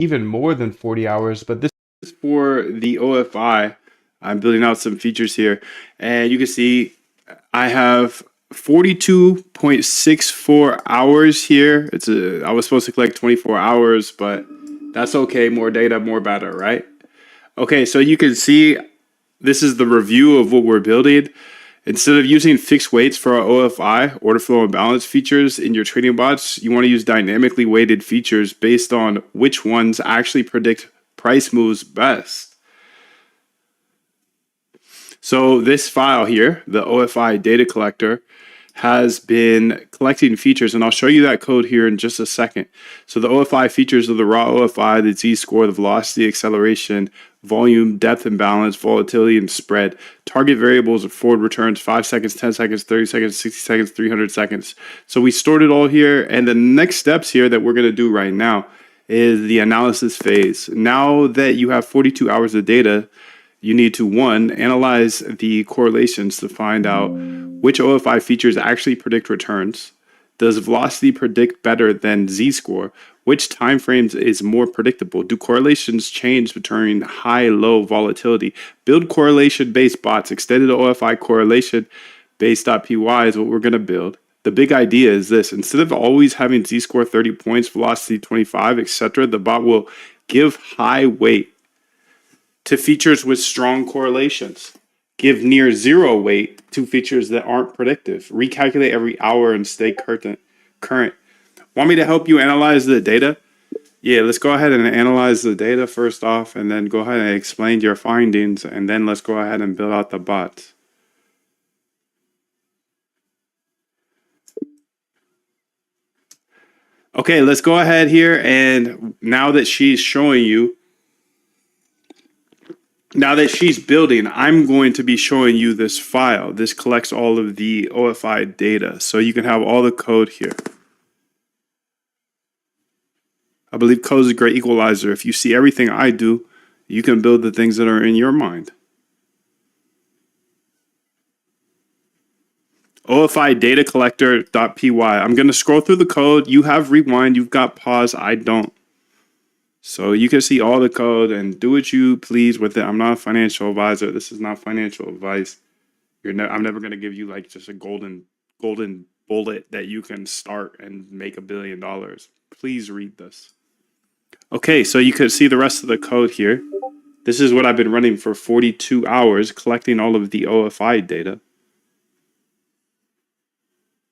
even more than 40 hours, but this is for the OFI. I'm building out some features here, and you can see I have 42.64 hours here. I was supposed to collect 24 hours, but that's okay. More data, more better, right? Okay, so you can see this is the review of what we're building. Instead of using fixed weights for our OFI, order flow and balance features in your trading bots, you want to use dynamically weighted features based on which ones actually predict price moves best. So this file here, the OFI data collector, has been collecting features, and I'll show you that code here in just a second. So the OFI features are the raw OFI, the Z-score, the velocity, acceleration, volume, depth and balance, volatility, and spread. Target variables of forward returns, 5 seconds, 10 seconds, 30 seconds, 60 seconds, 300 seconds. So we stored it all here, and the next steps here that we're going to do right now is the analysis phase. Now that you have 42 hours of data, you need to, one, analyze the correlations to find out which OFI features actually predict returns. Does velocity predict better than Z-score? Which time frames is more predictable? Do correlations change between high-low volatility? Build correlation-based bots. Extended OFI correlation based.py is what we're going to build. The big idea is this: instead of always having Z-score 30 points, velocity 25, etc., the bot will give high weight to features with strong correlations. Give near zero weight to features that aren't predictive. Recalculate every hour and stay current. Want me to help you analyze the data? Yeah, let's go ahead and analyze the data first off, and then go ahead and explain your findings, and then let's go ahead and build out the bots. Okay, let's go ahead here, and now that she's showing you, now that she's building, I'm going to be showing you this file. This collects all of the OFI data, so you can have all the code here. I believe code is a great equalizer. If you see everything I do, you can build the things that are in your mind. OFI data collector.py. I'm going to scroll through the code. You have rewind, you've got pause. I don't. So you can see all the code and do what you please with it. I'm not a financial advisor. This is not financial advice. I'm never going to give you like just a golden bullet that you can start and make $1 billion. Please read this. Okay, so you can see the rest of the code here. This is what I've been running for 42 hours, collecting all of the OFI data.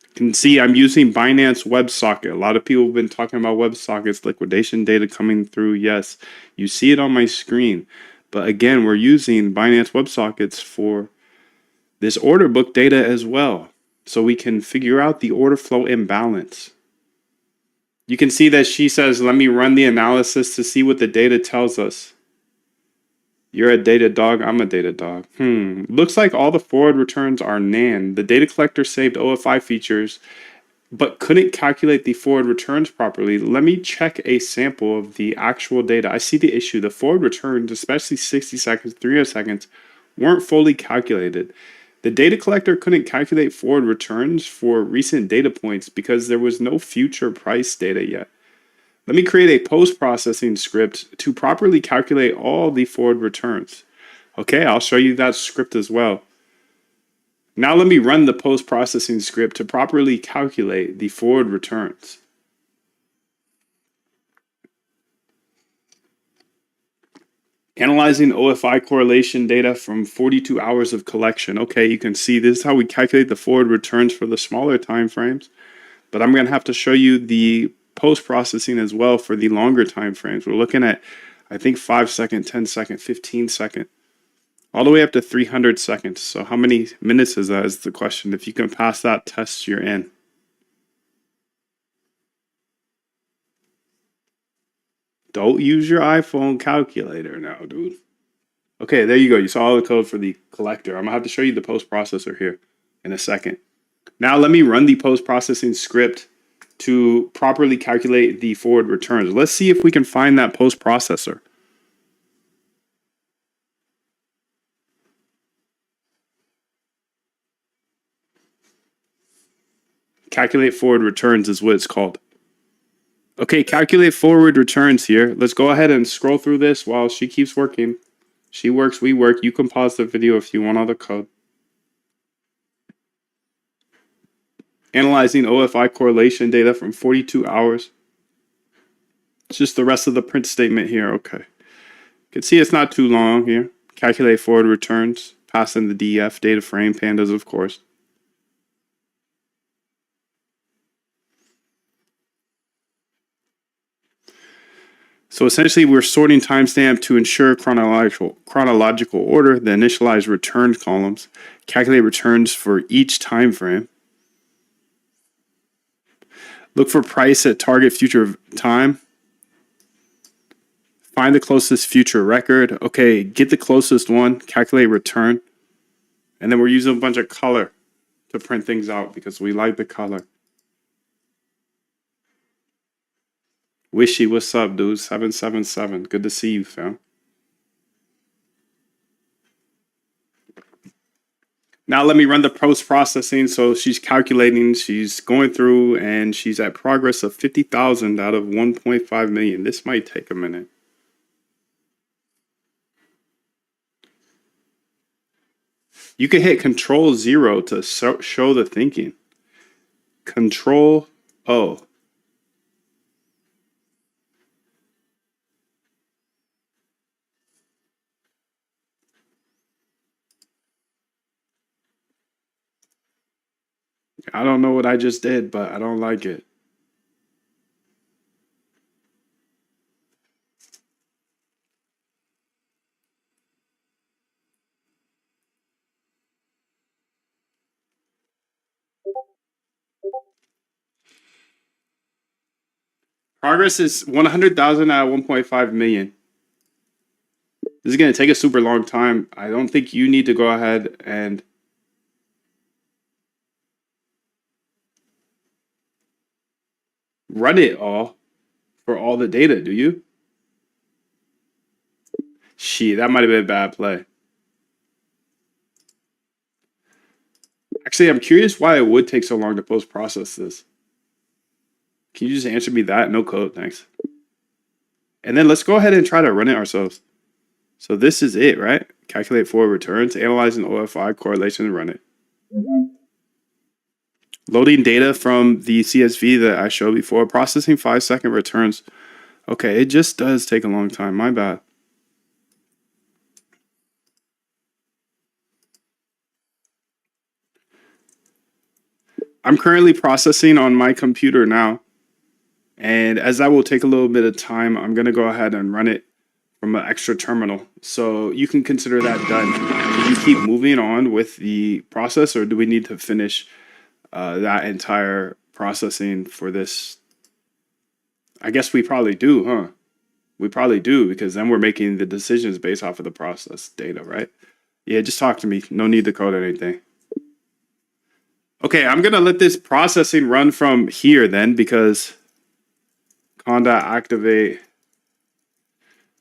You can see I'm using Binance WebSocket. A lot of people have been talking about WebSockets, liquidation data coming through. Yes, you see it on my screen. But again, we're using Binance WebSockets for this order book data as well, so we can figure out the order flow imbalance. You can see that she says, let me run the analysis to see what the data tells us. You're a data dog, I'm a data dog. Looks like all the forward returns are NAND. The data collector saved OFI features, but couldn't calculate the forward returns properly. Let me check a sample of the actual data. I see the issue. The forward returns, especially 60 seconds, 300 seconds, weren't fully calculated. The data collector couldn't calculate forward returns for recent data points because there was no future price data yet. Let me create a post-processing script to properly calculate all the forward returns. Okay, I'll show you that script as well. Now let me run the post-processing script to properly calculate the forward returns. Analyzing OFI correlation data from 42 hours of collection. Okay, you can see this is how we calculate the forward returns for the smaller time frames. But I'm going to have to show you the post-processing as well for the longer time frames. We're looking at, I think, 5 second, 10 second, 15 second, all the way up to 300 seconds. So how many minutes is that is the question. If you can pass that test, you're in. Don't use your iPhone calculator now, dude. Okay, there you go. You saw all the code for the collector. I'm going to have to show you the post-processor here in a second. Now let me run the post-processing script to properly calculate the forward returns. Let's see if we can find that post-processor. Calculate forward returns is what it's called. Okay, calculate forward returns here. Let's go ahead and scroll through this while she keeps working. She works, we work. You can pause the video if you want all the code. Analyzing OFI correlation data from 42 hours. It's just the rest of the print statement here. Okay. You can see it's not too long here. Calculate forward returns. Pass in the DF data frame, pandas, of course. So essentially, we're sorting timestamp to ensure chronological order, the initialize return columns, calculate returns for each time frame. Look for price at target future time. Find the closest future record. Okay, get the closest one, calculate return. And then we're using a bunch of color to print things out because we like the color. Wishy, what's up, dude? 777. Good to see you, fam. Now let me run the post-processing. So she's calculating, she's going through, and she's at progress of 50,000 out of 1.5 million. This might take a minute. You can hit Control 0 to show the thinking. Control O. I don't know what I just did, but I don't like it. Progress is 100,000 out of 1.5 million. This is going to take a super long time. I don't think you need to go ahead and run it all for all the data, do you? Shit, that might have been a bad play. Actually, I'm curious why it would take so long to post-process this. Can you just answer me that? No code, thanks. And then let's go ahead and try to run it ourselves. So this is it, right? Calculate forward returns, analyze an OFI correlation, and run it. Loading data from the CSV that I showed before, processing 5-second returns. Okay, it just does take a long time, my bad. I'm currently processing on my computer now. And as that will take a little bit of time, I'm going to go ahead and run it from an extra terminal. So you can consider that done. Do you keep moving on with the process, or do we need to finish that entire processing for this? I guess we probably do, huh? We probably do, because then we're making the decisions based off of the process data, right? Yeah, just talk to me. No need to code anything. Okay, I'm going to let this processing run from here then, because conda activate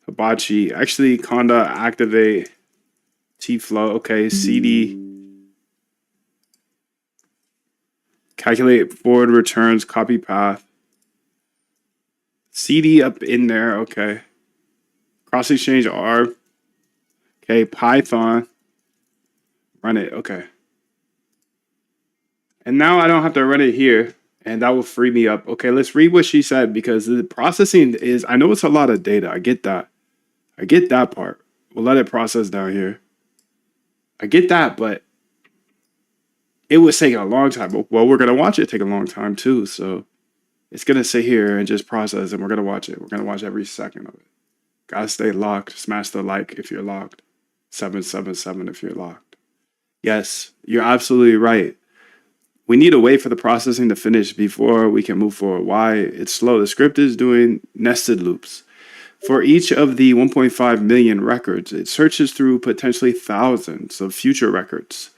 Hibachi. Actually, conda activate tflow. Okay, cd calculate forward returns, copy path. cd up in there. Okay. Cross exchange R. Okay, Python. Run it. Okay. And now I don't have to run it here, and that will free me up. Okay, let's read what she said, because the processing is, I know it's a lot of data. I get that. I get that part. We'll let it process down here. I get that, but it was taking a long time. Well, we're going to watch it take a long time too. So it's going to sit here and just process, and we're going to watch it. We're going to watch every second of it. Gotta stay locked. Smash the like if you're locked. 777 if you're locked. Yes, you're absolutely right. We need to wait for the processing to finish before we can move forward. Why? It's slow. The script is doing nested loops. For each of the 1.5 million records, it searches through potentially thousands of future records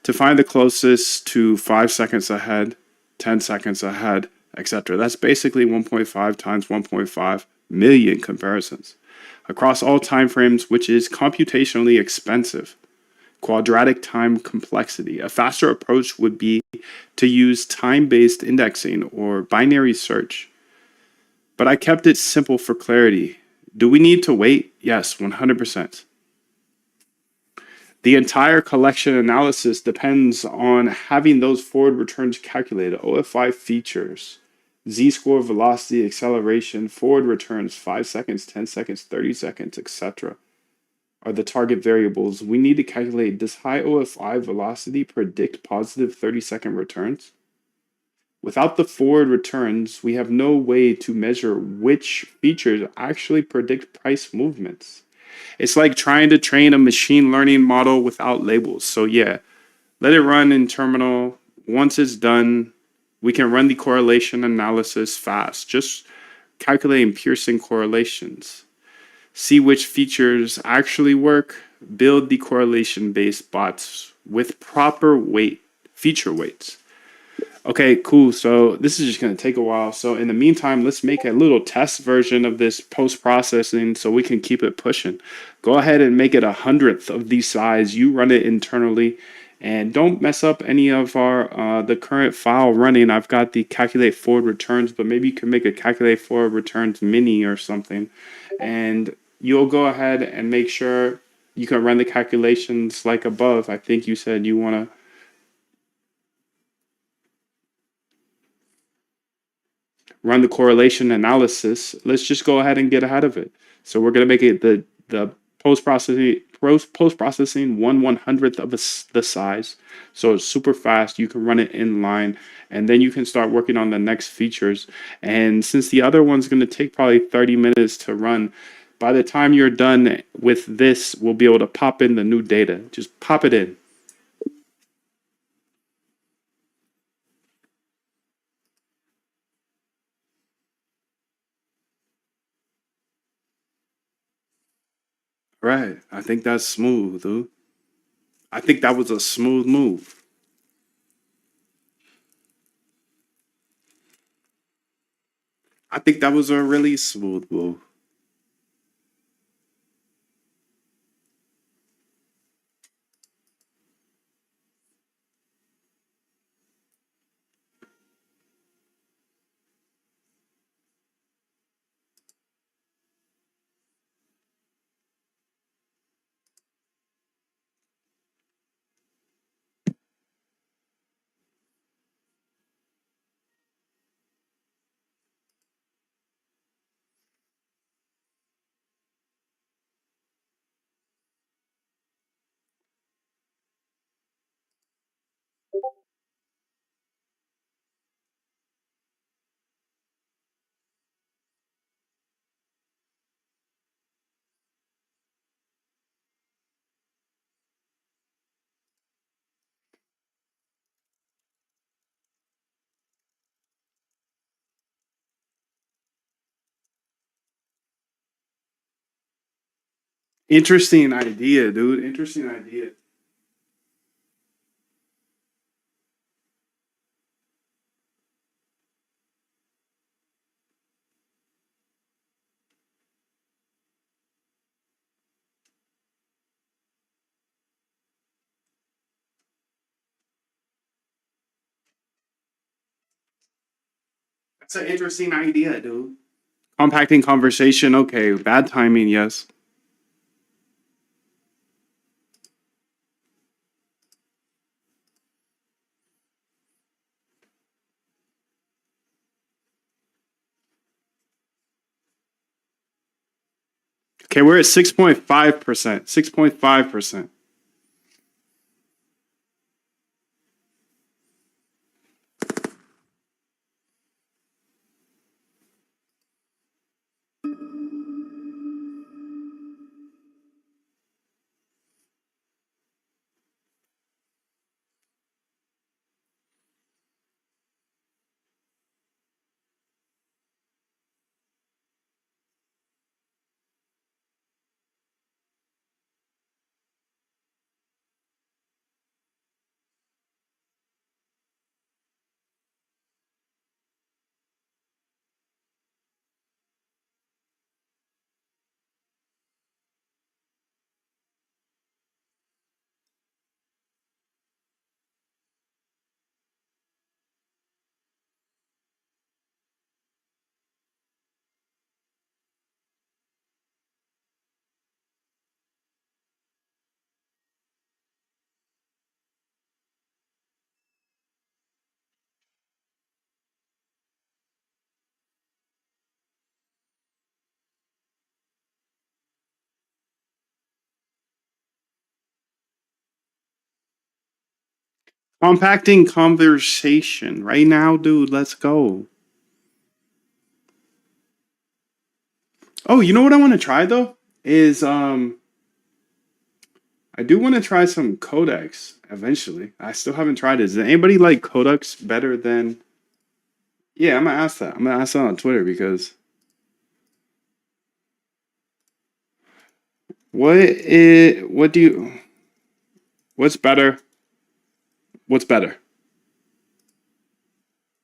to find the closest to 5 seconds ahead, 10 seconds ahead, etc. That's basically 1.5 times 1.5 million comparisons across all time frames, which is computationally expensive. Quadratic time complexity. A faster approach would be to use time-based indexing or binary search. but I kept it simple for clarity. Do we need to wait? Yes, 100%. The entire collection analysis depends on having those forward returns calculated. OFI features, Z score, velocity, acceleration, forward returns, 5 seconds, 10 seconds, 30 seconds, etc. are the target variables. We need to calculate, does high OFI velocity predict positive 30-second returns? Without the forward returns, we have no way to measure which features actually predict price movements. It's like trying to train a machine learning model without labels. So, yeah, let it run in terminal. Once it's done, we can run the correlation analysis fast, just calculating Pearson correlations. See which features actually work, build the correlation based bots with proper feature weights. Okay, cool. So this is just going to take a while. So in the meantime, let's make a little test version of this post processing so we can keep it pushing. Go ahead and make it 100th of the size. You run it internally and don't mess up any of our the current file running. I've got the calculate forward returns, but maybe you can make a calculate forward returns mini or something. And you'll go ahead and make sure you can run the calculations like above. I think you said you want to run the correlation analysis. Let's just go ahead and get ahead of it. So we're going to make it the post processing 1/100th of the size. So it's super fast. You can run it in line, and then you can start working on the next features. And since the other one's going to take probably 30 minutes to run, by the time you're done with this, we'll be able to pop in the new data. Just pop it in. Right. I think that's smooth, dude. I think that was a smooth move. I think that was a really smooth move. Interesting idea, dude. Interesting idea. That's an interesting idea, dude. Compacting conversation, okay. Bad timing, yes. Okay, we're at 6.5%. 6.5%. Compacting conversation right now, dude. Let's go. Oh, you know what I want to try though? Is I do want to try some Codex eventually. I still haven't tried it. Does anybody like Codex better than? Yeah, I'm gonna ask that. I'm gonna ask that on Twitter because what do you what's better? What's better?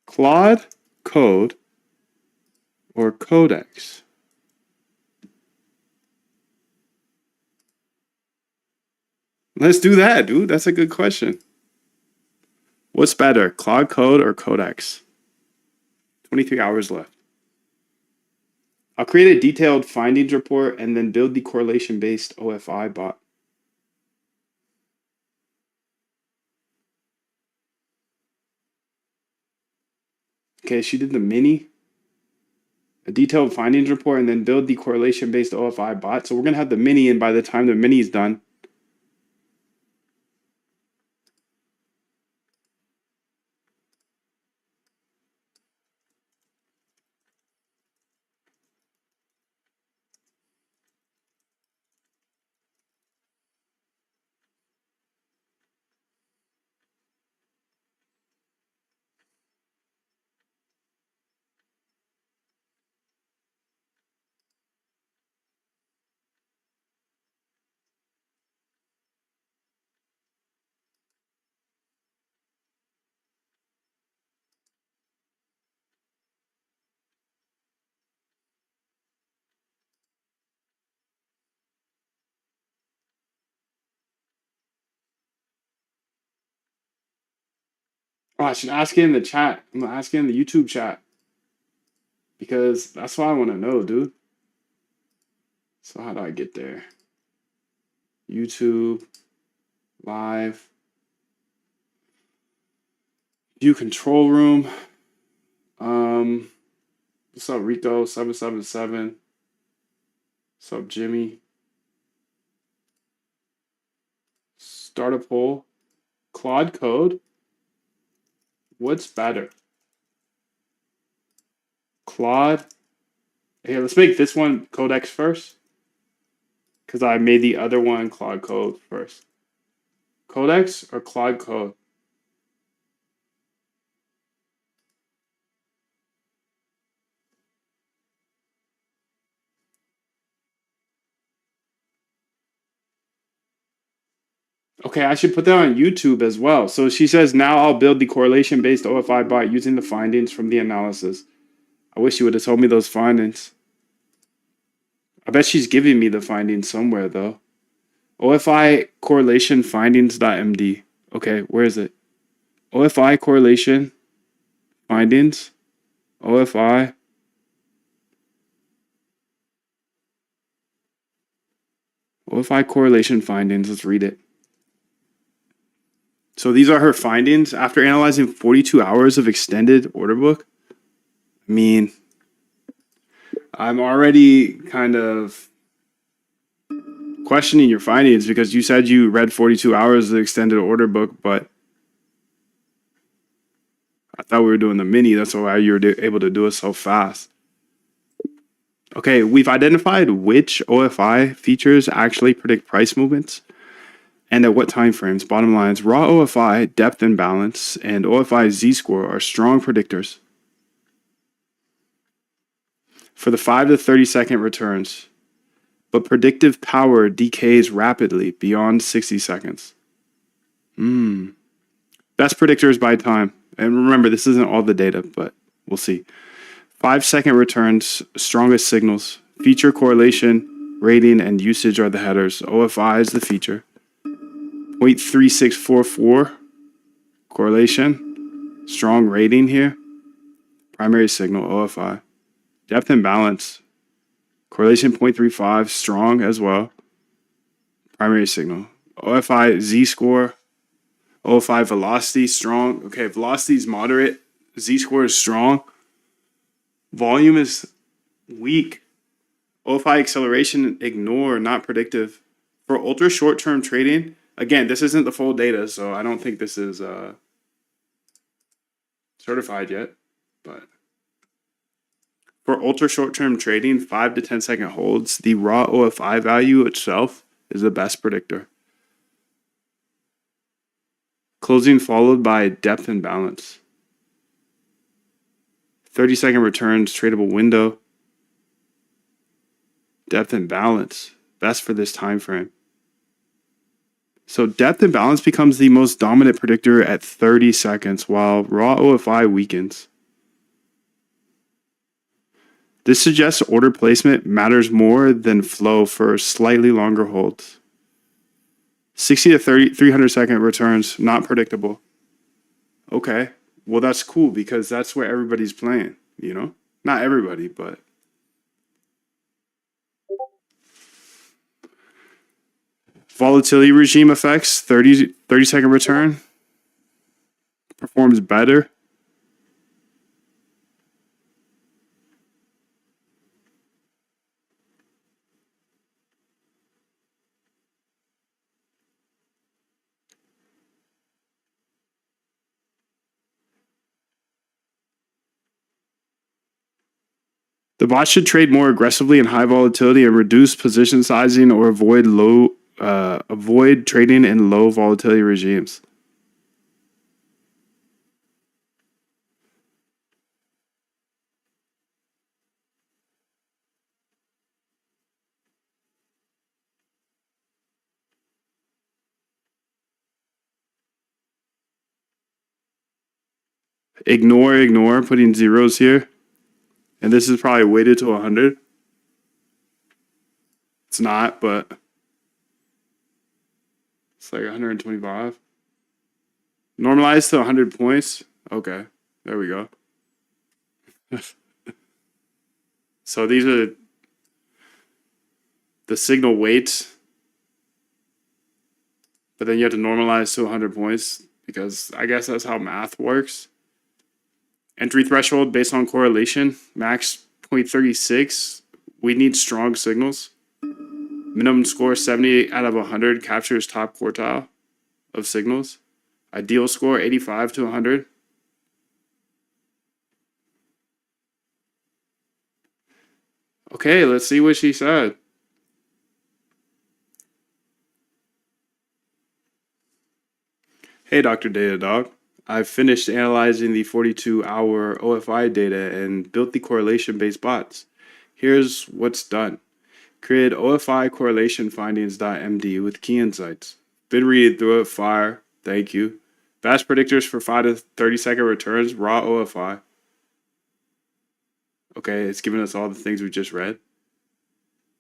Claude Code or Codex? Let's do that, dude. That's a good question. What's better, Claude Code or Codex? 23 hours left. I'll create a detailed findings report and then build the correlation based OFI bot. Okay, she did the mini, a detailed findings report, and then build the correlation based OFI bot. So we're going to have the mini, and by the time the mini is done, oh, I should ask it in the chat. I'm going to ask it in the YouTube chat because that's what I want to know, dude. So, how do I get there? YouTube, live, view control room. What's up, Rico? 777. What's up, Jimmy? Start a poll. Claude Code. What's better? Claude. Here, let's make this one Codex first. Because I made the other one Claude Code first. Codex or Claude Code? Okay, I should put that on YouTube as well. So she says, now I'll build the correlation based OFI bot using the findings from the analysis. I wish you would have told me those findings. I bet she's giving me the findings somewhere though. OFI correlation findings.md. Okay, where is it? OFI correlation findings. OFI. OFI correlation findings. Let's read it. So these are her findings after analyzing 42 hours of extended order book. I mean, I'm already kind of questioning your findings because you said you read 42 hours of the extended order book, but I thought we were doing the mini. That's why you were able to do it so fast. Okay, we've identified which OFI features actually predict price movements and at what time frames. Bottom lines, raw OFI, depth and balance, and OFI Z-score are strong predictors for the 5 to 30 second returns, but predictive power decays rapidly beyond 60 seconds. Best predictors by time. And remember, this isn't all the data, but we'll see. 5-second returns, strongest signals. Feature correlation, rating, and usage are the headers. OFI is the feature. 0.3644 correlation, strong rating here. Primary signal, OFI. Depth and balance, correlation 0.35, strong as well. Primary signal. OFI Z-score, OFI velocity, strong. Okay, velocity is moderate. Z-score is strong. Volume is weak. OFI acceleration, ignore, not predictive. For ultra short-term trading, again, this isn't the full data, so I don't think this is certified yet, but for ultra short-term trading, 5 to 10-second holds, the raw OFI value itself is the best predictor. Closing followed by depth and balance. 30-second returns, tradable window. Depth and balance, best for this time frame. So depth and balance becomes the most dominant predictor at 30 seconds, while raw OFI weakens. This suggests order placement matters more than flow for slightly longer holds. 60 to 300-second returns, not predictable. Okay, well that's cool because that's where everybody's playing, you know? Not everybody, but... Volatility regime effects, 30-second return, performs better. The bot should trade more aggressively in high volatility and reduce position sizing or avoid trading in low volatility regimes. Ignore, putting zeros here. And this is probably weighted to 100. It's not, but it's like 125. Normalized to 100 points. Okay, there we go. So these are the signal weights. But then you have to normalize to 100 points because I guess that's how math works. Entry threshold based on correlation, max 0.36. We need strong signals. Minimum score 70 out of 100 captures top quartile of signals. Ideal score 85 to 100. Okay, let's see what she said. Hey, Dr. Datadog. I've finished analyzing the 42-hour OFI data and built the correlation-based bots. Here's what's done. Created OFI correlation findings.md with key insights. Been reading through it, fire, thank you. Fast predictors for 5 to 30-second returns, raw OFI. Okay, it's giving us all the things we just read.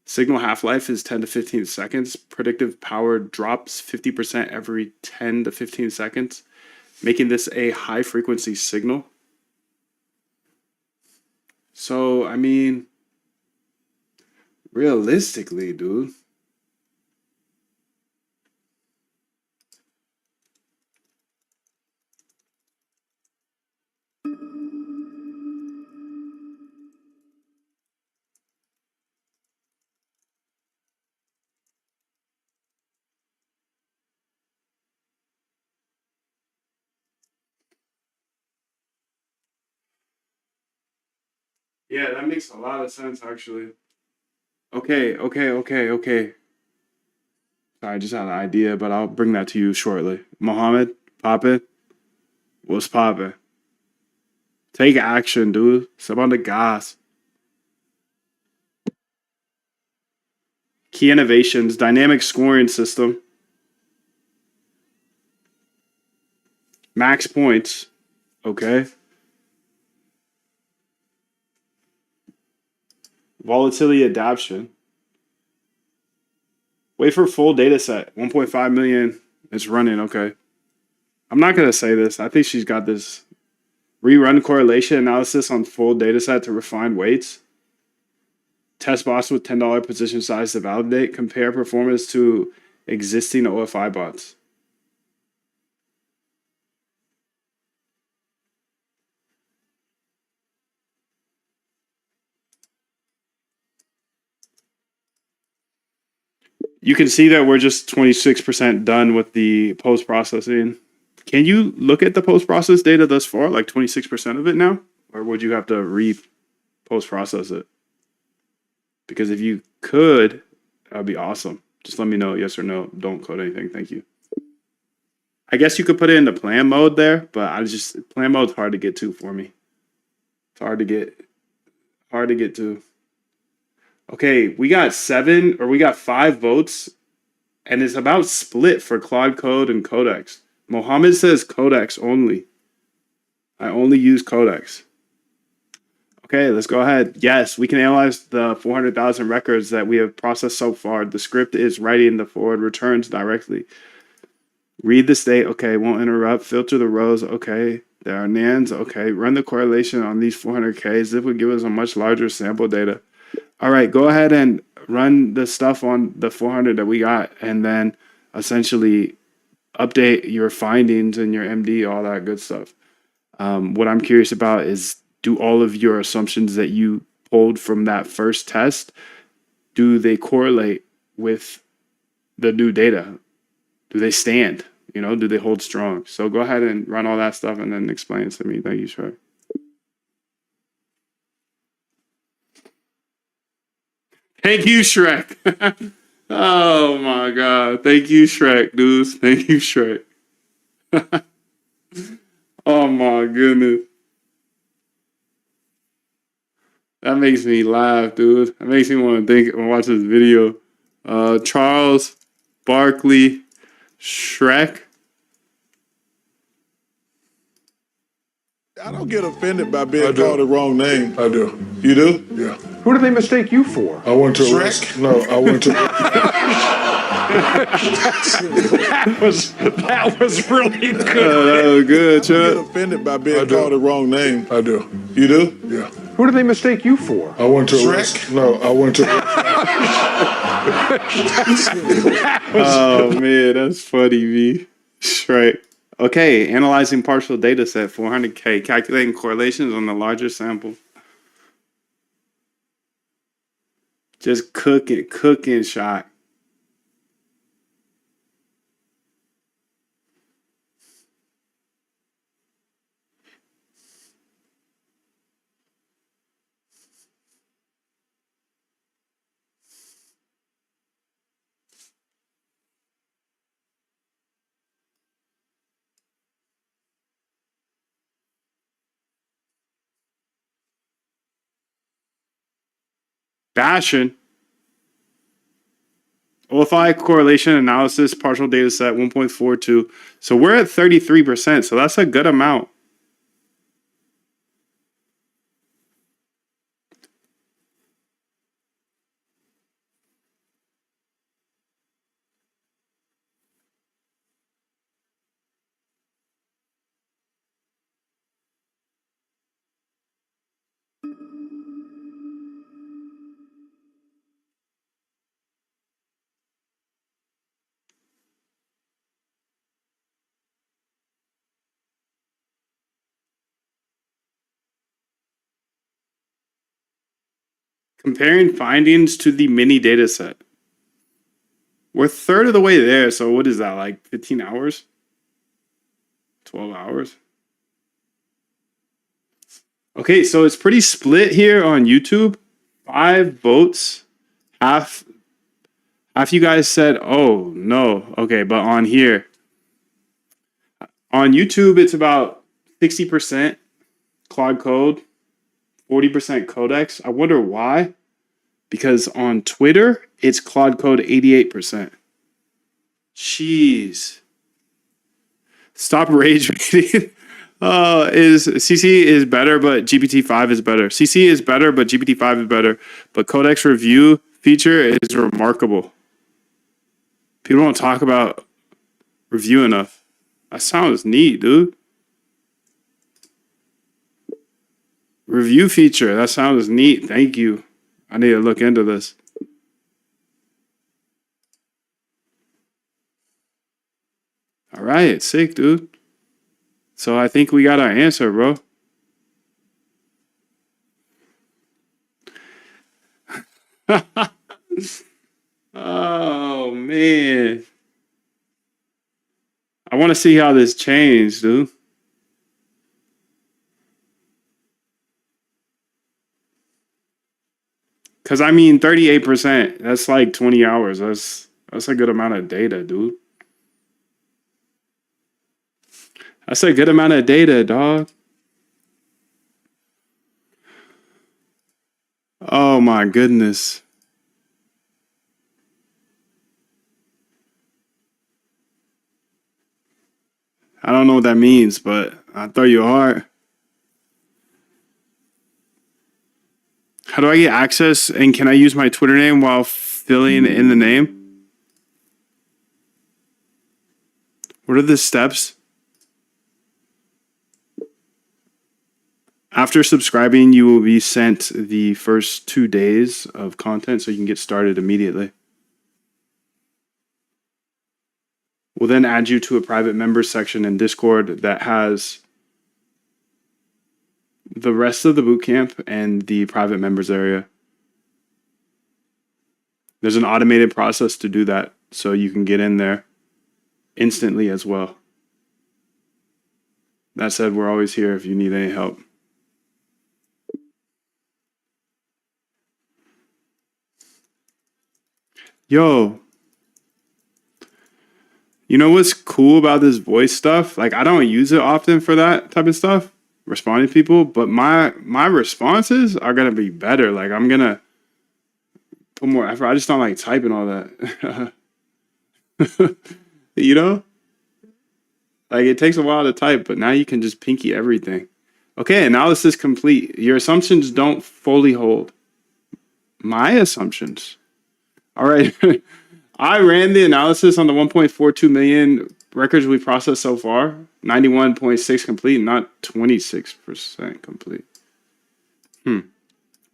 Signal half-life is 10 to 15 seconds. Predictive power drops 50% every 10 to 15 seconds, making this a high-frequency signal. So, I mean, realistically, dude. Yeah, that makes a lot of sense, actually. Okay. Sorry, I just had an idea, but I'll bring that to you shortly. Mohammed, poppin'? What's poppin'? Take action, dude. Step on the gas. Key innovations, dynamic scoring system. Max points. Okay. Volatility adaptation. Wait for full data set. 1.5 million. It's running. Okay. I'm not going to say this. I think she's got this. Rerun correlation analysis on full data set to refine weights. Test bots with $10 position size to validate. Compare performance to existing OFI bots. You can see that we're just 26% done with the post-processing. Can you look at the post-process data thus far, like 26% of it now? Or would you have to post-process it? Because if you could, that'd be awesome. Just let me know, yes or no. Don't code anything. Thank you. I guess you could put it into plan mode there, but plan mode's hard to get to for me. It's hard to get to. Okay, we got 5 votes, and it's about split for Claude Code and Codex. Mohammed says Codex only. I only use Codex. Okay, let's go ahead. Yes, we can analyze the 400,000 records that we have processed so far. The script is writing the forward returns directly. Read the state. Okay, won't interrupt. Filter the rows. Okay, there are NANDs. Okay, run the correlation on these 400Ks. This would give us a much larger sample data. All right, go ahead and run the stuff on the 400 that we got, and then essentially update your findings and your MD, all that good stuff. What I'm curious about is, do all of your assumptions that you pulled from that first test, do they correlate with the new data? Do they stand? Do they hold strong? So go ahead and run all that stuff and then explain it to me. Thank you, Shrek. Thank you, Shrek. Oh my God. Thank you, Shrek, dudes. Thank you, Shrek. Oh my goodness. That makes me laugh, dude. That makes me want to watch this video. Charles Barkley Shrek. I don't get offended by being called the wrong name. I do. You do? Yeah. Who did they mistake you for? I went to Shrek? No, I went to. That was really good. That was good, I Chuck. get offended by being called the wrong name. I do. You do? Yeah. Who did they mistake you for? I went to Shrek? No, I went to. Oh man, that's funny, V. Shrek. Okay, analyzing partial data set, 400K, calculating correlations on the larger sample. Just cooking shot. Bastion. OFI correlation analysis, partial data set 1.42. So we're at 33%. So that's a good amount. Comparing findings to the mini data set. We're a third of the way there. So what is that, like 15 hours? 12 hours? Okay, so it's pretty split here on YouTube. 5 votes. Half you guys said, oh, no. Okay, but on here, on YouTube, it's about 60% Claude Code, 40% Codex. I wonder why. Because on Twitter, it's Claude Code 88%. Jeez. Stop rage baiting. CC is better, but GPT-5 is better. CC is better, but GPT-5 is better. But Codex review feature is remarkable. People don't talk about review enough. That sounds neat, dude. Review feature. That sounds neat. Thank you. I need to look into this. All right. Sick, dude. So I think we got our answer, bro. Oh, man. I want to see how this changed, dude. Because I mean, 38%. That's like 20 hours. That's a good amount of data, dude. That's a good amount of data, dog. Oh my goodness. I don't know what that means, but I'll throw you a heart. How do I get access and can I use my Twitter name while filling in the name? What are the steps? After subscribing, you will be sent the first 2 days of content so you can get started immediately. We'll then add you to a private members section in Discord that has the rest of the bootcamp and the private members area. There's an automated process to do that so you can get in there instantly as well. That said, we're always here if you need any help. Yo, you know what's cool about this voice stuff? Like, I don't use it often for that type of stuff, responding to people, but my responses are gonna be better. Like, I'm gonna put more effort. I just don't like typing all that. You know? Like, it takes a while to type, but now you can just pinky everything. Okay, analysis complete. Your assumptions don't fully hold. My assumptions. All right. I ran the analysis on the 1.42 million records we processed so far. 91.6 complete, not 26% complete.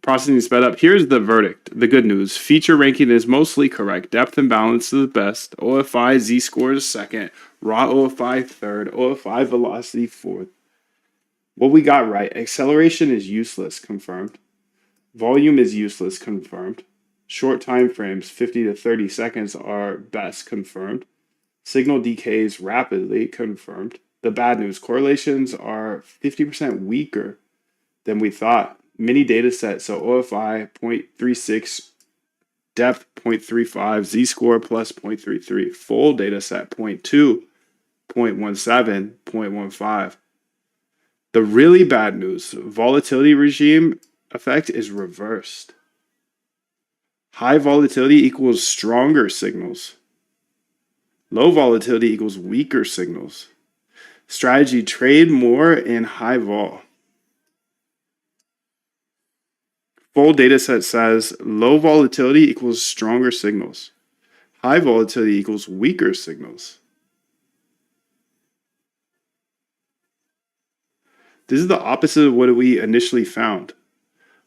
Processing sped up. Here's the verdict. The good news. Feature ranking is mostly correct. Depth and balance is the best. OFI Z-score is second. Raw OFI third. OFI velocity fourth. What we got right. Acceleration is useless. Confirmed. Volume is useless. Confirmed. Short time frames, 50 to 30 seconds, are best. Confirmed. Signal decays rapidly. Confirmed. The bad news. Correlations are 50% weaker than we thought. Mini data set, so OFI 0.36, depth 0.35, Z-score plus 0.33, full data set 0.2, 0.17, 0.15. The really bad news, volatility regime effect is reversed. High volatility equals stronger signals. Low volatility equals weaker signals. Strategy, trade more in high vol. Full data set says low volatility equals stronger signals. High volatility equals weaker signals. This is the opposite of what we initially found.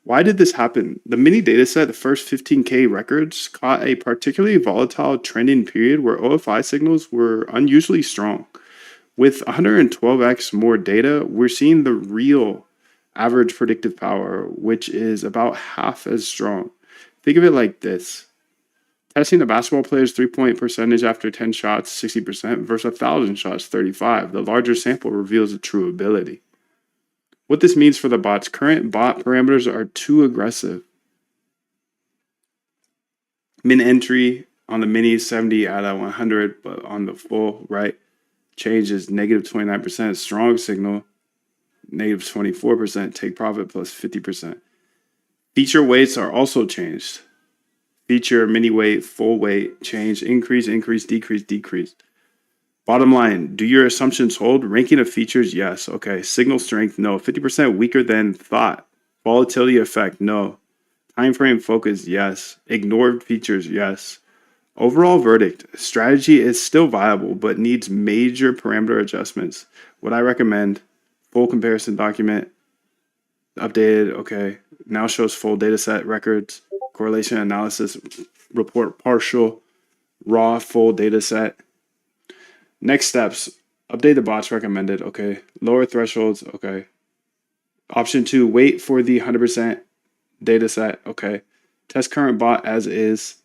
Why did this happen? The mini dataset, the first 15K records, caught a particularly volatile trending period where OFI signals were unusually strong. With 112x more data, we're seeing the real average predictive power, which is about half as strong. Think of it like this. Testing a basketball player's three-point percentage after 10 shots, 60%, versus 1,000 shots, 35%. The larger sample reveals the true ability. What this means for the bots, current bot parameters are too aggressive. Min entry on the mini is 70 out of 100, but on the full, right, change is negative 29%. Strong signal, negative 24%. Take profit plus 50%. Feature weights are also changed. Feature, mini weight, full weight, change, increase, increase, decrease, decrease. Bottom line, do your assumptions hold? Ranking of features, yes. Okay. Signal strength, no. 50% weaker than thought. Volatility effect, no. Time frame focus, yes. Ignored features, yes. Overall verdict, strategy is still viable, but needs major parameter adjustments. What I recommend, full comparison document, updated, okay. Now shows full data set records, correlation analysis, report partial, raw full data set. Next steps, update the bots recommended, okay. Lower thresholds, okay. Option 2, wait for the 100% data set, okay. Test current bot as is.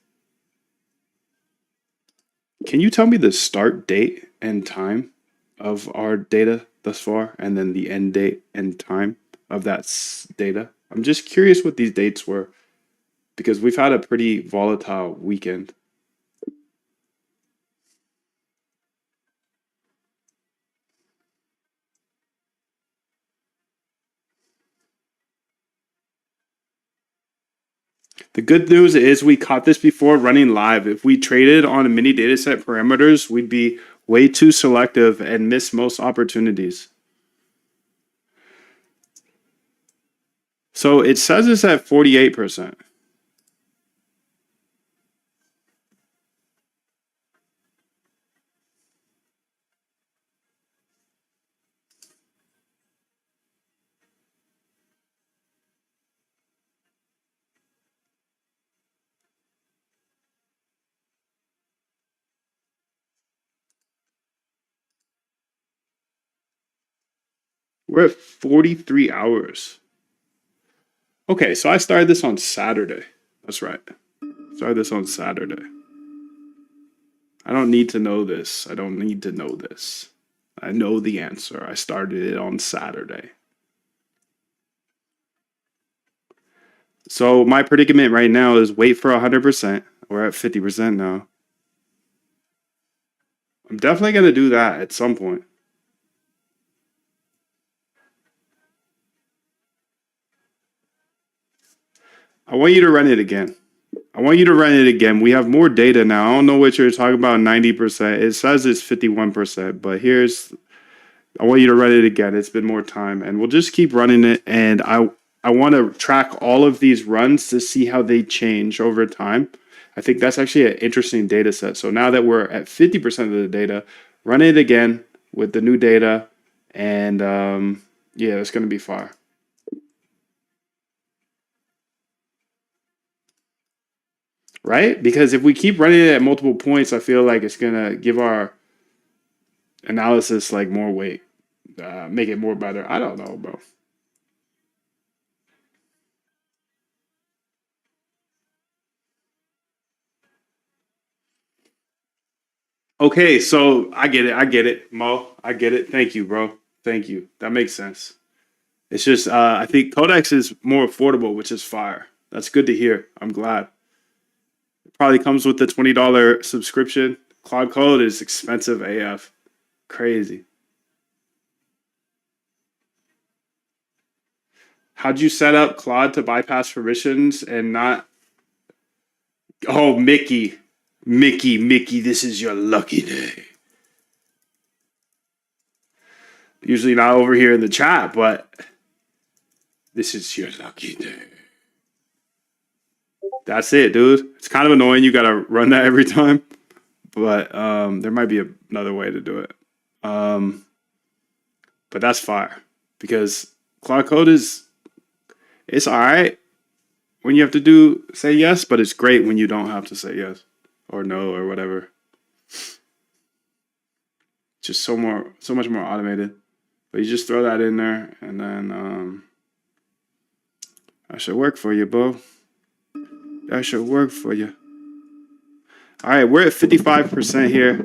Can you tell me the start date and time of our data thus far, and then the end date and time of that data. I'm just curious what these dates were because we've had a pretty volatile weekend. The good news is we caught this before running live. If we traded on a mini dataset parameters, we'd be way too selective and miss most opportunities. So it says it's at 48%. We're at 43 hours. Okay, so I started this on Saturday. That's right. Started this on Saturday. I don't need to know this. I don't need to know this. I know the answer. I started it on Saturday. So my predicament right now is wait for 100%. We're at 50% now. I'm definitely going to do that at some point. I want you to run it again. I want you to run it again. We have more data now. I don't know what you're talking about, 90%. It says it's 51%, but I want you to run it again. It's been more time, and we'll just keep running it. And I want to track all of these runs to see how they change over time. I think that's actually an interesting data set. So now that we're at 50% of the data, run it again with the new data, and yeah, it's going to be fire. Right? Because if we keep running it at multiple points, I feel like it's going to give our analysis like more weight, make it more better. I don't know, bro. Okay, so I get it. I get it, Mo. I get it. Thank you, bro. Thank you. That makes sense. It's just I think Codex is more affordable, which is fire. That's good to hear. I'm glad. It probably comes with the $20 subscription. Claude Code is expensive AF. Crazy. How'd you set up Claude to bypass permissions and not? Oh, Mickey, Mickey, this is your lucky day. Usually not over here in the chat, but this is your lucky day. That's it, dude. It's kind of annoying. You got to run that every time, but there might be another way to do it. But that's fire because Claude Code it's all right when you have to say yes, but it's great when you don't have to say yes or no or whatever. Just so much more automated. But you just throw that in there, and then that should work for you, bro. That should work for you. All right, we're at 55% here.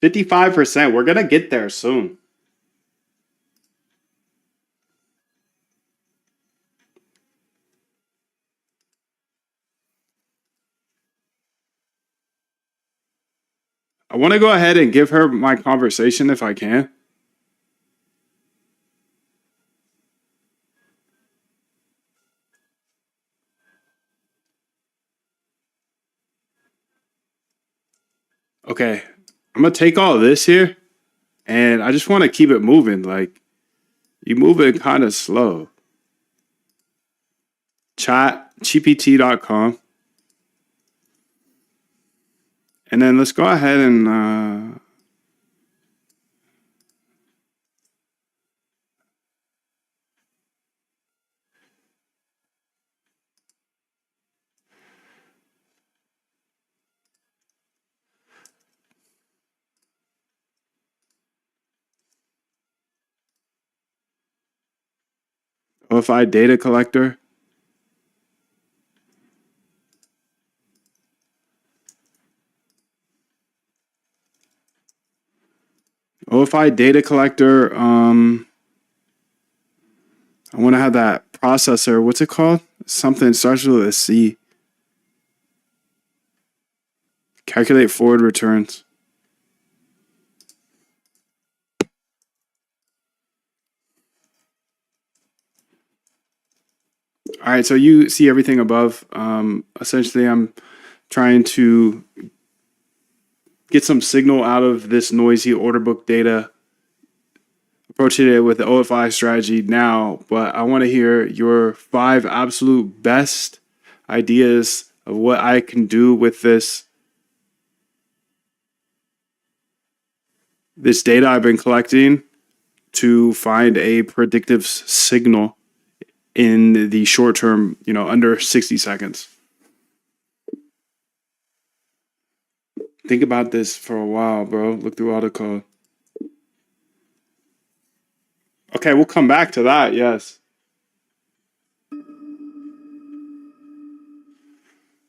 $55%. We're gonna get there soon. I want to go ahead and give her my conversation if I can. Okay, I'm gonna take all of this here And I just want to keep it moving. Like, you move it kind of slow. ChatGPT.com. And then let's go ahead and OFI data collector. OFI data collector. I want to have that processor. What's it called? Something starts with a C. Calculate forward returns. All right, so you see everything above. Essentially, I'm trying to get some signal out of this noisy order book data, approaching it with the OFI strategy now, but I want to hear your 5 absolute best ideas of what I can do with this data I've been collecting to find a predictive signal in the short term, under 60 seconds. Think about this for a while, bro. Look through all the code. Okay, we'll come back to that, yes.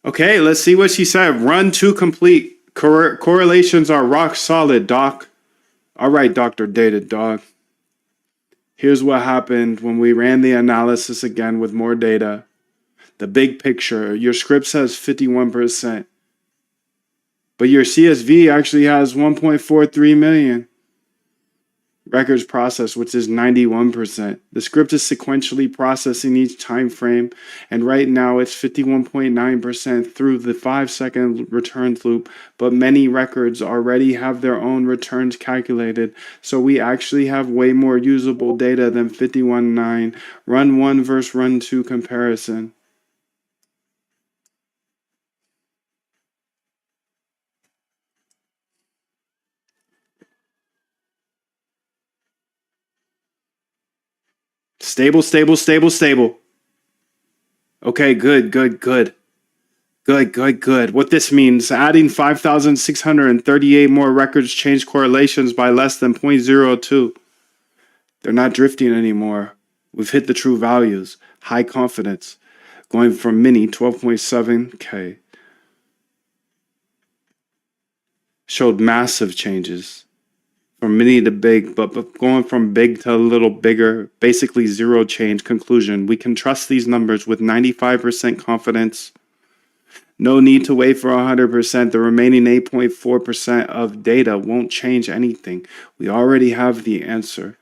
Okay, let's see what she said. Run to complete. Correlations are rock solid, doc. All right, Dr. Data Dog. Here's what happened when we ran the analysis again with more data. The big picture. Your script says 51%. But your CSV actually has 1.43 million records processed, which is 91%. The script is sequentially processing each time frame, and right now it's 51.9% through the 5-second returns loop, but many records already have their own returns calculated, so we actually have way more usable data than 51.9. Run 1 versus run 2 comparison. Stable, stable, stable, stable. Okay, good. What this means, adding 5,638 more records change correlations by less than 0.02. They're not drifting anymore. We've hit the true values. High confidence. Going from mini 12.7K. Showed massive changes. From mini to big, but going from big to a little bigger, basically zero change. Conclusion, we can trust these numbers with 95% confidence. No need to wait for 100%. The remaining 8.4% of data won't change anything. We already have the answer.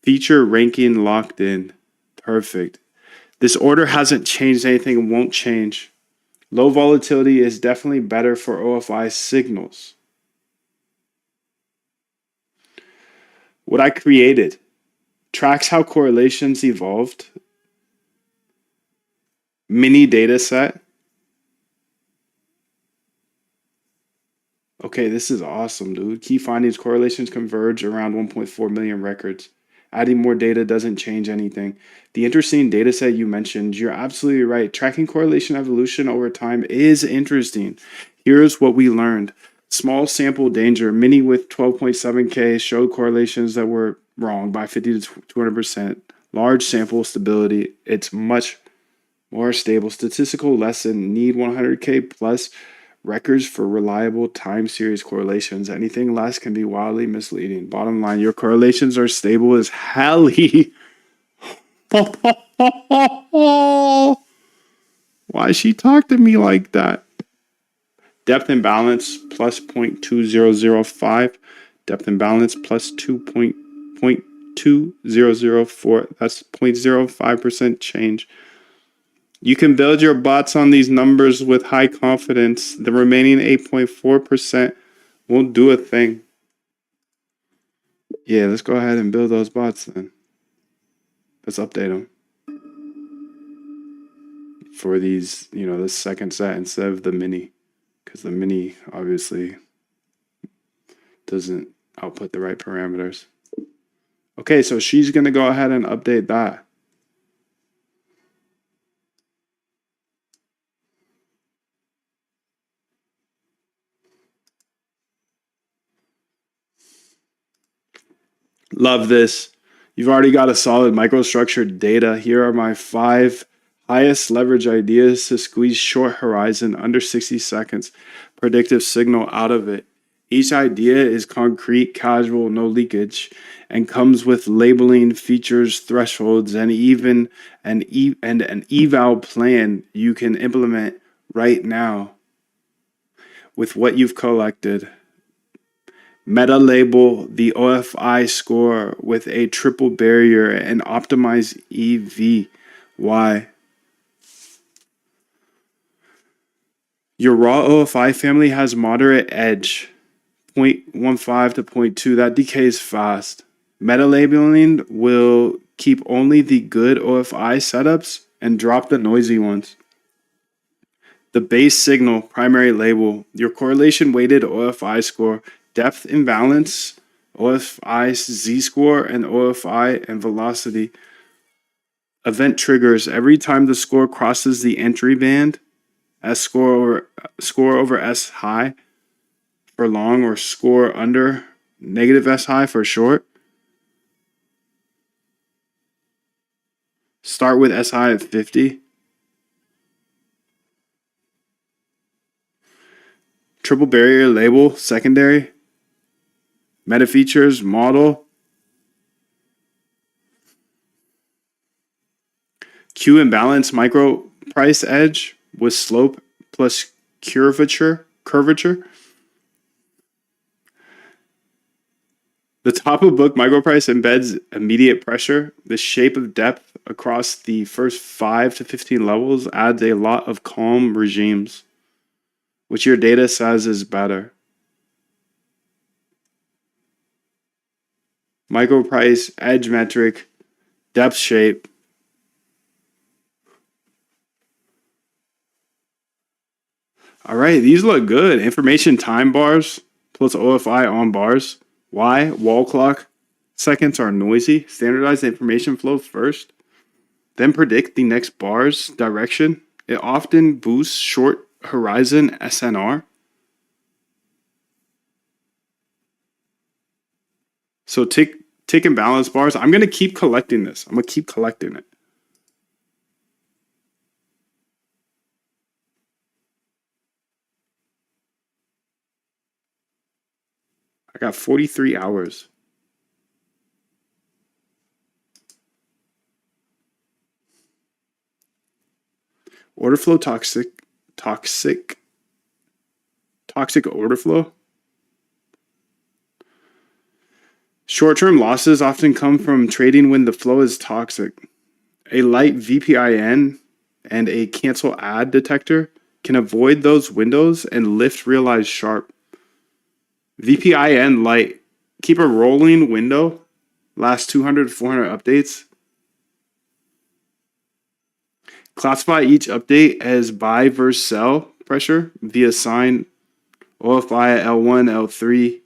Feature ranking locked in. Perfect. This order hasn't changed anything and won't change. Low volatility is definitely better for OFI signals. What I created tracks how correlations evolved. Mini data set. Okay, this is awesome, dude. Key findings, correlations converge around 1.4 million records. Adding more data doesn't change anything. The interesting data set you mentioned, you're absolutely right. Tracking correlation evolution over time is interesting. Here's what we learned. Small sample danger, mini with 12.7K showed correlations that were wrong by 50 to 200%. Large sample stability, it's much more stable. Statistical lesson, need 100K plus records for reliable time series correlations. Anything less can be wildly misleading. Bottom line, your correlations are stable as helly. Why she talk to me like that? Depth and balance plus 0.2005. Depth and balance plus 2.2004. That's 0.05% change. You can build your bots on these numbers with high confidence. The remaining 8.4% won't do a thing. Yeah, let's go ahead and build those bots then. Let's update them for these, this second set instead of the mini, because the mini obviously doesn't output the right parameters. Okay, so she's going to go ahead and update that. Love this. You've already got a solid microstructured data. Here are my 5 highest leverage ideas to squeeze short horizon under 60 seconds. Predictive signal out of it. Each idea is concrete, casual, no leakage, and comes with labeling, features, thresholds, and even an eval plan you can implement right now with what you've collected. Meta label the OFI score with a triple barrier and optimize EV. Why? Your raw OFI family has moderate edge, 0.15 to 0.2. That decays fast. Meta labeling will keep only the good OFI setups and drop the noisy ones. The base signal, primary label, your correlation weighted OFI score, depth imbalance, OFI z-score, and OFI and velocity. Event triggers every time the score crosses the entry band, S score over S high for long, or score under negative S high for short. Start with S high at 50. Triple barrier label, secondary. Meta features, model. Q imbalance, micro price edge with slope plus curvature. The top of book microprice embeds immediate pressure. The shape of depth across the first 5 to 15 levels adds a lot of calm regimes, which your data says is better. Microprice, edge metric, depth shape. All right, these look good. Information time bars plus OFI on bars. Why? Wall clock seconds are noisy. Standardize the information flow first, then predict the next bar's direction. It often boosts short horizon SNR. So tick and balance bars. I'm going to keep collecting this. I'm going to keep collecting it. I got 43 hours. Order flow toxic order flow. Short-term losses often come from trading when the flow is toxic. A light VPIN and a cancel ad detector can avoid those windows and lift realized sharp. VPIN light, keep a rolling window, last 200 to 400 updates. Classify each update as buy versus sell pressure via sign OFI at L1, L3.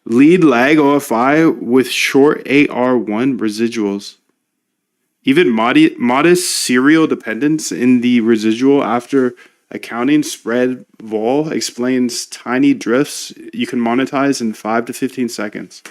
Lead lag OFI with short AR1 residuals. Even modest serial dependence in the residual after accounting spread vol explains tiny drifts you can monetize in 5 to 15 seconds.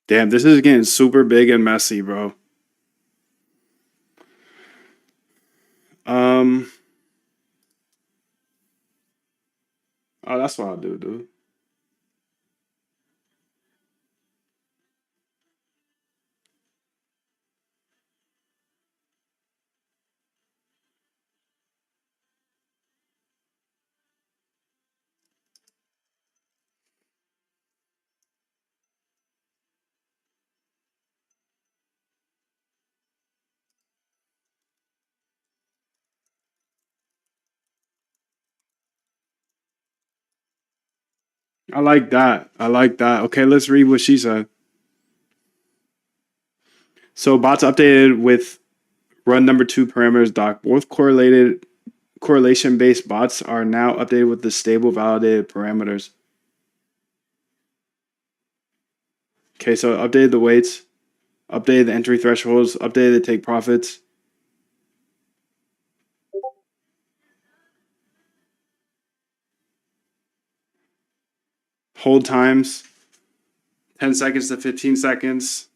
Damn, this is getting super big and messy, bro. Oh, that's what I'll do, dude. I like that. I like that. Okay, let's read what she said. So bots updated with run number 2 parameters doc. Both correlation based bots are now updated with the stable validated parameters. Okay, so updated the weights, updated the entry thresholds, updated the take profits. Hold times 10 seconds to 15 seconds.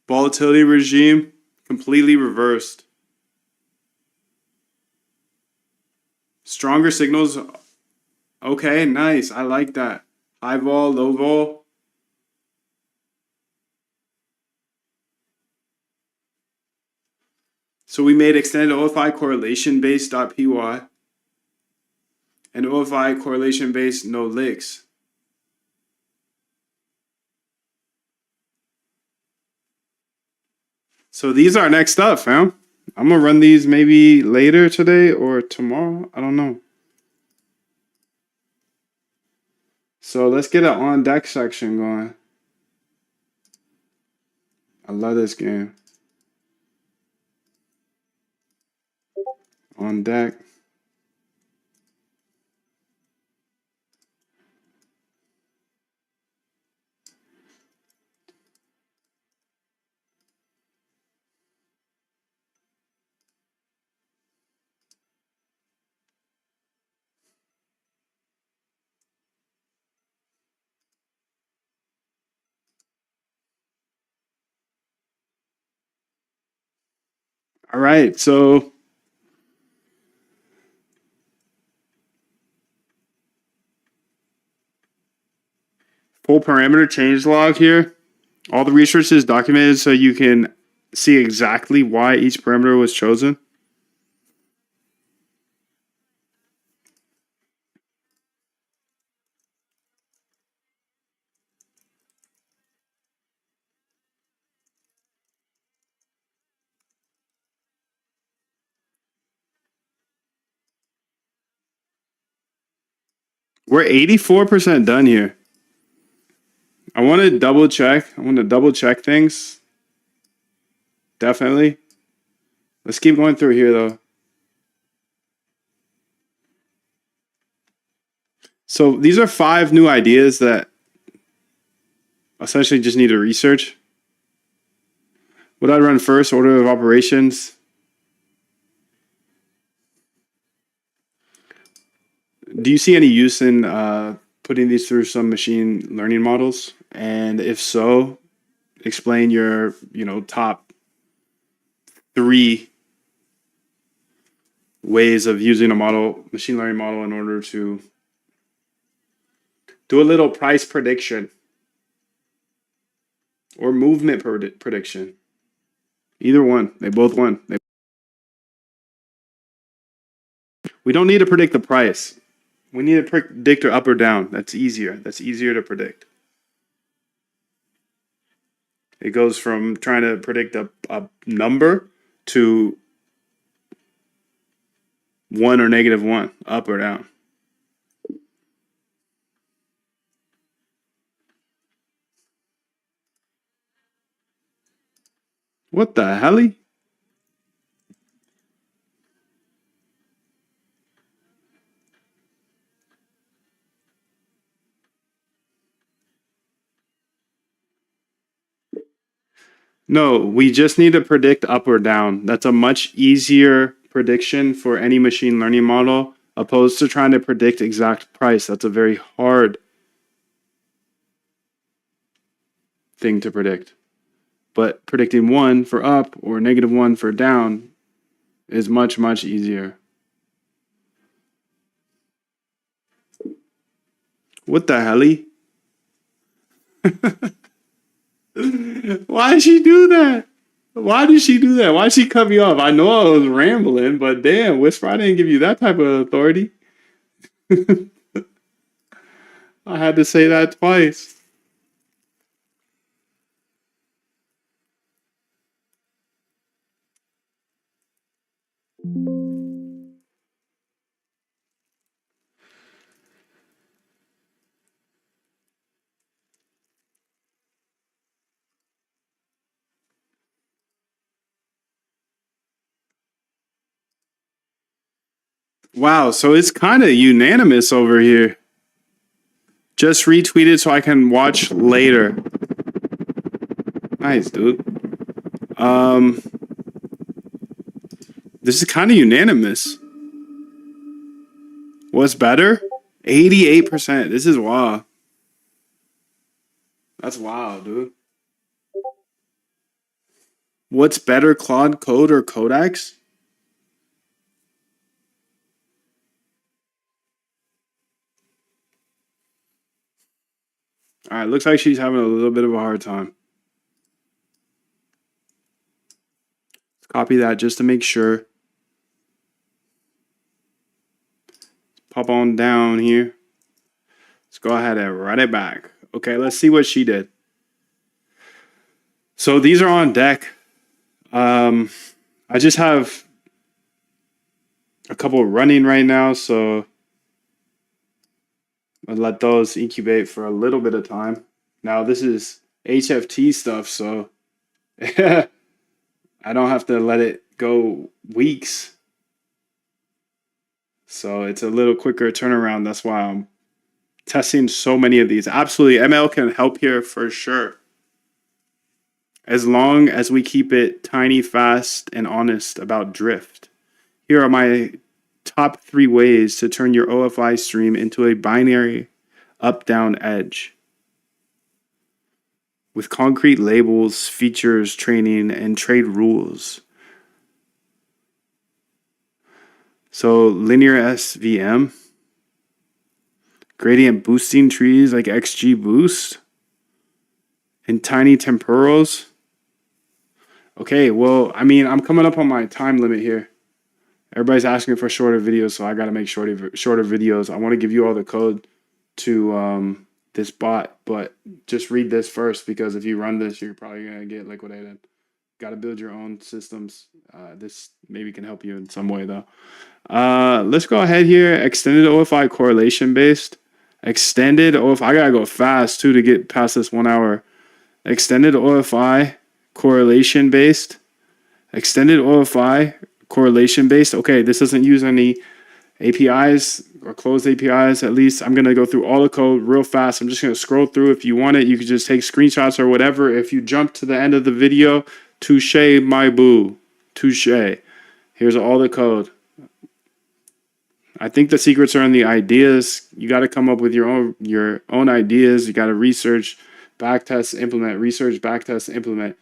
Volatility regime completely reversed. Stronger signals. Okay, nice. I like that. High vol, low vol. So we made extended OFI correlation based .py and OFI correlation based no licks. So these are next up, fam. I'm gonna run these maybe later today or tomorrow. I don't know. So let's get an on deck section going. I love this game. On deck. All right, so full parameter change log here. All the research is documented so you can see exactly why each parameter was chosen. We're 84% done here. I want to double check. I want to double check things. Definitely. Let's keep going through here though. So these are 5 new ideas that essentially just need to research. What I'd run first, order of operations. Do you see any use in putting these through some machine learning models? And if so, explain your, top 3 ways of using a machine learning model in order to do a little price prediction or movement prediction. Either one. They both won. We don't need to predict the price. We need to predict her up or down. That's easier. That's easier to predict. It goes from trying to predict a number to 1 or -1, up or down. What the hell? No, we just need to predict up or down. That's a much easier prediction for any machine learning model opposed to trying to predict exact price. That's a very hard thing to predict. But predicting 1 for up or -1 for down is much, much easier. What the helly? Why did she do that? Why did she do that? Why did she cut me off? I know I was rambling, but damn, Whisper, I didn't give you that type of authority. I had to say that twice. Wow, so it's kind of unanimous over here. Just retweeted so I can watch later. Nice, dude. This is kind of unanimous. What's better? 88%. This is wild. That's wild, dude. What's better, Claude Code or Codex? All right, looks like she's having a little bit of a hard time. Let's copy that just to make sure. Pop on down here. Let's go ahead and run it back. Okay, let's see what she did. So these are on deck. I just have a couple running right now, so I'll let those incubate for a little bit of time. Now this is HFT stuff, so I don't have to let it go weeks. So it's a little quicker turnaround. That's why I'm testing so many of these. Absolutely, ML can help here for sure. As long as we keep it tiny, fast, and honest about drift. Here are my top 3 ways to turn your OFI stream into a binary up-down edge. With concrete labels, features, training, and trade rules. So linear SVM, gradient boosting trees like XGBoost, and tiny temporals. Okay, well, I mean, I'm coming up on my time limit here. Everybody's asking for shorter videos, so I got to make shorter videos. I want to give you all the code to this bot, but just read this first, because if you run this, you're probably going to get liquidated. Got to build your own systems. This maybe can help you in some way, though. Let's go ahead here. Extended OFI correlation based. Extended OFI. I got to go fast, too, to get past this 1 hour. Extended OFI correlation based. Extended OFI correlation based. Okay, this doesn't use any APIs or closed APIs, at least. I'm going to go through all the code real fast. I'm just going to scroll through. If you want it, you can just take screenshots or whatever. If you jump to the end of the video, touche, my boo. Touche. Here's all the code. I think the secrets are in the ideas. You got to come up with your own ideas. You got to research, backtest, implement, research, backtest, implement.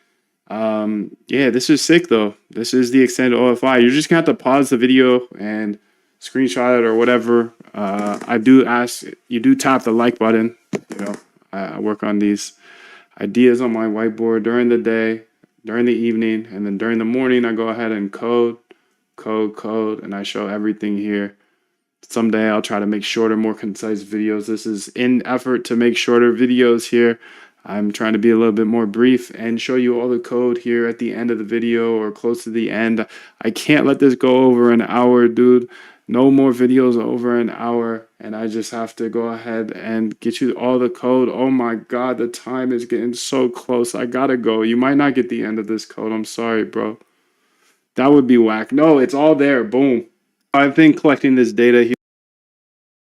Yeah, this is sick though. This is the extended OFI. You're just gonna have to pause the video and screenshot it or whatever. I do ask you do tap the like button. You know, I work on these ideas on my whiteboard during the day, during the evening, and then during the morning I go ahead and code, and I show everything here. Someday I'll try to make shorter, more concise videos. This is in effort to make shorter videos here. I'm trying to be a little bit more brief and show you all the code here at the end of the video or close to the end. I can't let this go over an hour, dude. No more videos over an hour. And I just have to go ahead and get you all the code. Oh my God, the time is getting so close. I gotta go. You might not get the end of this code. I'm sorry, bro. That would be whack. No, it's all there. Boom. I've been collecting this data here.